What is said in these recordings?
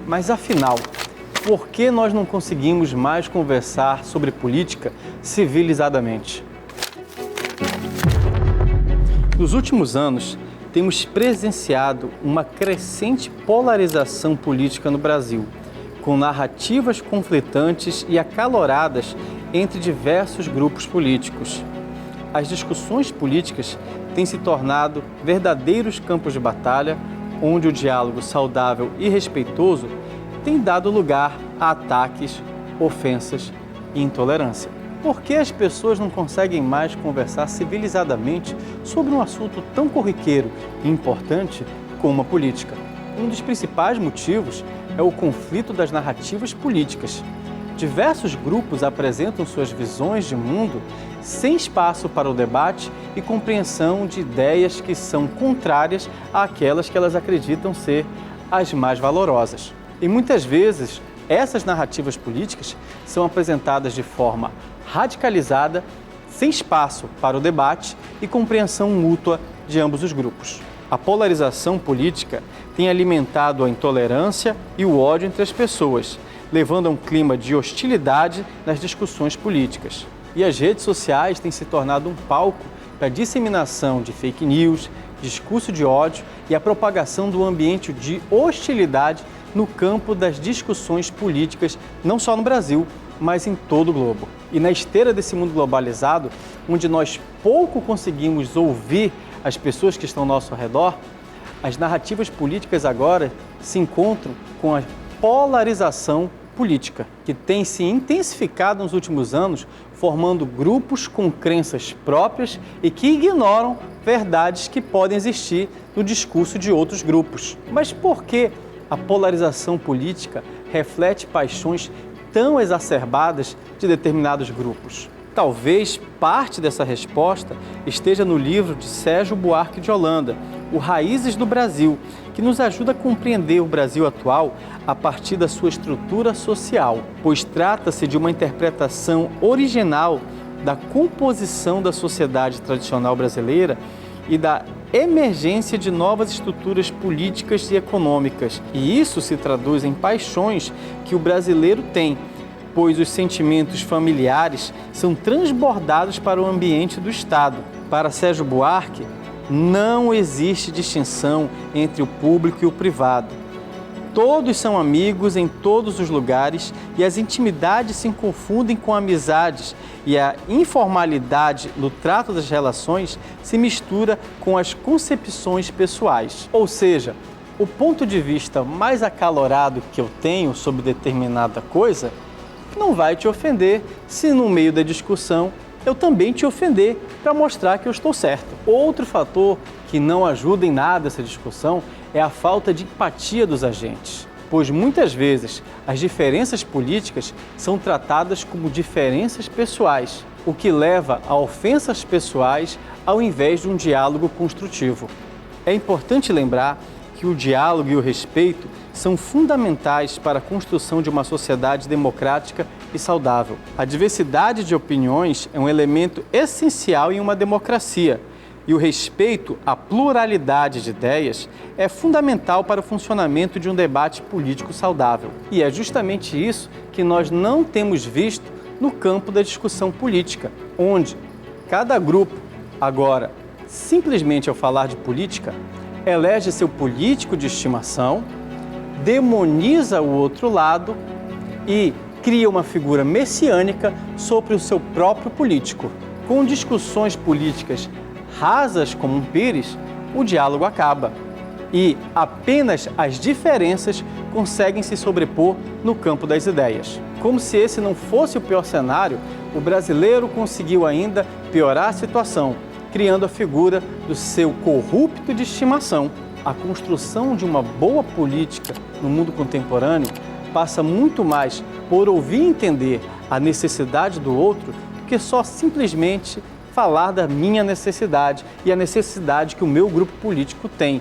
Mas afinal, por que nós não conseguimos mais conversar sobre política civilizadamente? Nos últimos anos, temos presenciado uma crescente polarização política no Brasil, com narrativas conflitantes e acaloradas entre diversos grupos políticos. As discussões políticas têm se tornado verdadeiros campos de batalha, onde o diálogo saudável e respeitoso tem dado lugar a ataques, ofensas e intolerância. Por que as pessoas não conseguem mais conversar civilizadamente sobre um assunto tão corriqueiro e importante como a política? Um dos principais motivos é o conflito das narrativas políticas. Diversos grupos apresentam suas visões de mundo sem espaço para o debate e compreensão de ideias que são contrárias àquelas que elas acreditam ser as mais valorosas. E muitas vezes, essas narrativas políticas são apresentadas de forma radicalizada, sem espaço para o debate e compreensão mútua de ambos os grupos. A polarização política tem alimentado a intolerância e o ódio entre as pessoas, levando a um clima de hostilidade nas discussões políticas. E as redes sociais têm se tornado um palco para a disseminação de fake news, discurso de ódio e a propagação do ambiente de hostilidade no campo das discussões políticas, não só no Brasil, mas em todo o globo. E na esteira desse mundo globalizado, onde nós pouco conseguimos ouvir as pessoas que estão ao nosso redor, as narrativas políticas agora se encontram com a polarização política, que tem se intensificado nos últimos anos, formando grupos com crenças próprias e que ignoram verdades que podem existir no discurso de outros grupos. Mas por que a polarização política reflete paixões tão exacerbadas de determinados grupos? Talvez parte dessa resposta esteja no livro de Sérgio Buarque de Holanda, O Raízes do Brasil, que nos ajuda a compreender o Brasil atual a partir da sua estrutura social, pois trata-se de uma interpretação original da composição da sociedade tradicional brasileira e da emergência de novas estruturas políticas e econômicas. E isso se traduz em paixões que o brasileiro tem, pois os sentimentos familiares são transbordados para o ambiente do Estado. Para Sérgio Buarque, não existe distinção entre o público e o privado. Todos são amigos em todos os lugares e as intimidades se confundem com amizades e a informalidade no trato das relações se mistura com as concepções pessoais. Ou seja, o ponto de vista mais acalorado que eu tenho sobre determinada coisa não vai te ofender se no meio da discussão eu também te ofender para mostrar que eu estou certo. Outro fator que não ajuda em nada essa discussão é a falta de empatia dos agentes, pois muitas vezes as diferenças políticas são tratadas como diferenças pessoais, o que leva a ofensas pessoais ao invés de um diálogo construtivo. É importante lembrar que o diálogo e o respeito são fundamentais para a construção de uma sociedade democrática e saudável. A diversidade de opiniões é um elemento essencial em uma democracia e o respeito à pluralidade de ideias é fundamental para o funcionamento de um debate político saudável. E é justamente isso que nós não temos visto no campo da discussão política, onde cada grupo, agora, simplesmente ao falar de política, elege seu político de estimação, demoniza o outro lado e cria uma figura messiânica sobre o seu próprio político. Com discussões políticas rasas como um pires, o diálogo acaba e apenas as diferenças conseguem se sobrepor no campo das ideias. Como se esse não fosse o pior cenário, o brasileiro conseguiu ainda piorar a situação, criando a figura do seu corrupto de estimação. A construção de uma boa política no mundo contemporâneo passa muito mais por ouvir e entender a necessidade do outro do que só simplesmente falar da minha necessidade e a necessidade que o meu grupo político tem,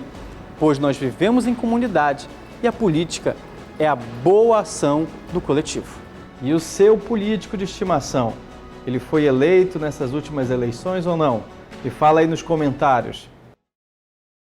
pois nós vivemos em comunidade e a política é a boa ação do coletivo. E o seu político de estimação, ele foi eleito nessas últimas eleições ou não? Me fala aí nos comentários.